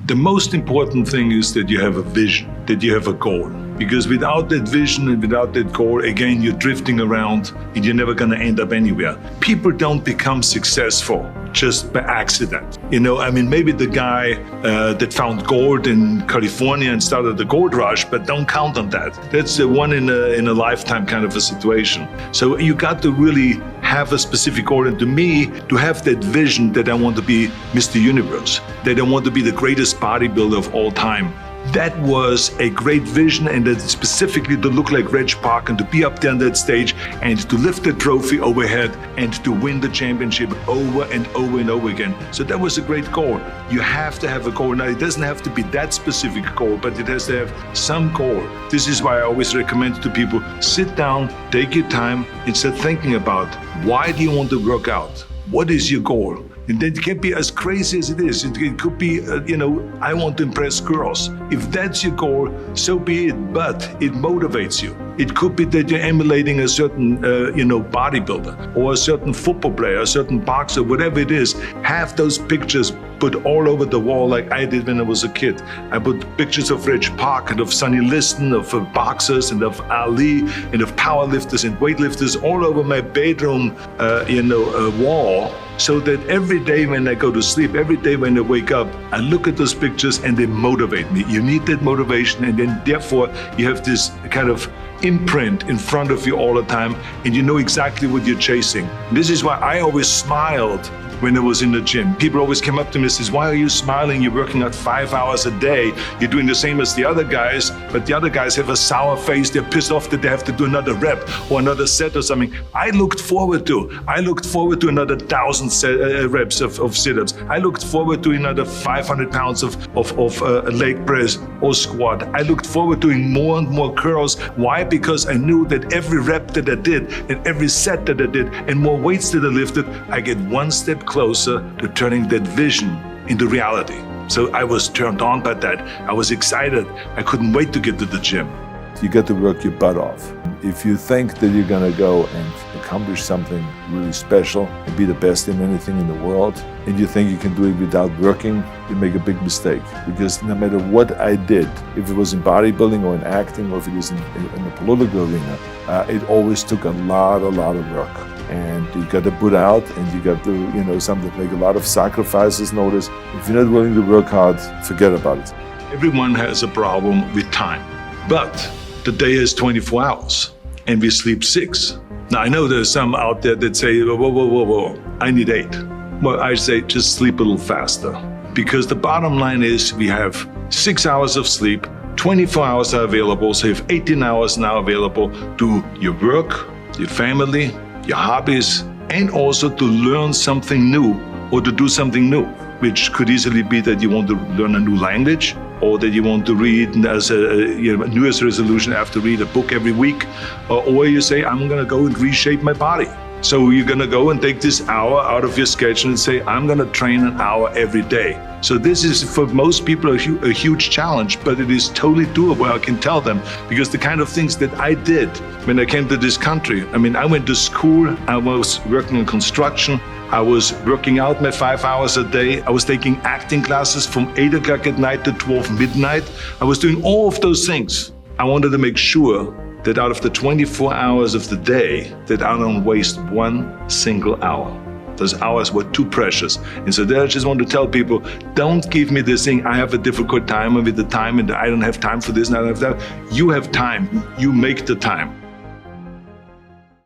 The most important thing is that you have a vision, that you have a goal. Because without that vision and without that goal, again, you're drifting around and you're never gonna end up anywhere. People don't become successful just by accident. Maybe the guy that found gold in California and started the gold rush, but don't count on that. That's the one in a lifetime kind of a situation. So you got to really have a specific goal. And to me, to have that vision that I want to be Mr. Universe, that I want to be the greatest bodybuilder of all time, that was a great vision, and that specifically to look like Reg Park and to be up there on that stage and to lift the trophy overhead and to win the championship over and over and over again. So that was a great goal. You have to have a goal. Now, it doesn't have to be that specific goal, but it has to have some goal. This is why I always recommend to people, sit down, take your time, and start thinking about, why do you want to work out? What is your goal? And that can be as crazy as it is. It could be, I want to impress girls. If that's your goal, so be it, but it motivates you. It could be that you're emulating a certain, bodybuilder or a certain football player, a certain boxer, whatever it is. Have those pictures put all over the wall like I did when I was a kid. I put pictures of Reg Park and of Sonny Liston, of boxers and of Ali and of powerlifters and weightlifters all over my bedroom, wall. So that every day when I go to sleep, every day when I wake up, I look at those pictures and they motivate me. You need that motivation, and then therefore you have this kind of imprint in front of you all the time, and you know exactly what you're chasing. This is why I always smiled when I was in the gym. People always came up to me and says, why are you smiling? You're working out 5 hours a day. You're doing the same as the other guys, but the other guys have a sour face. They're pissed off that they have to do another rep or another set or something. I looked forward to another 1,000 reps of sit-ups. I looked forward to another 500 pounds of leg press or squat. I looked forward to doing more and more curls. Why? Because I knew that every rep that I did and every set that I did and more weights that I lifted, I get one step closer to turning that vision into reality. So I was turned on by that. I was excited. I couldn't wait to get to the gym. You got to work your butt off. If you think that you're going to go and accomplish something really special and be the best in anything in the world, and you think you can do it without working, you make a big mistake. Because no matter what I did, if it was in bodybuilding or in acting or if it was in the political arena, it always took a lot of work. And you got to put out, and you got to, make a lot of sacrifices. Notice, if you're not willing to work hard, forget about it. Everyone has a problem with time, but the day is 24 hours and we sleep 6. Now, I know there's some out there that say, whoa, I need 8. Well, I say just sleep a little faster, because the bottom line is we have 6 hours of sleep, 24 hours are available, so you have 18 hours now available to your work, your family, your hobbies, and also to learn something new or to do something new, which could easily be that you want to learn a new language, or that you want to read as a New Year's resolution, I have to read a book every week, or you say, I'm gonna go and reshape my body. So you're gonna go and take this hour out of your schedule and say, I'm gonna train an hour every day. So this is for most people a huge challenge, but it is totally doable, I can tell them, because the kind of things that I did when I came to this country, I went to school, I was working in construction, I was working out my 5 hours a day, I was taking acting classes from 8 o'clock at night to 12 midnight. I was doing all of those things. I wanted to make sure that out of the 24 hours of the day, that I don't waste one single hour. Those hours were too precious. And so there I just want to tell people, don't give me this thing, I have a difficult time with the time and I don't have time for this and I don't have that. You have time, you make the time.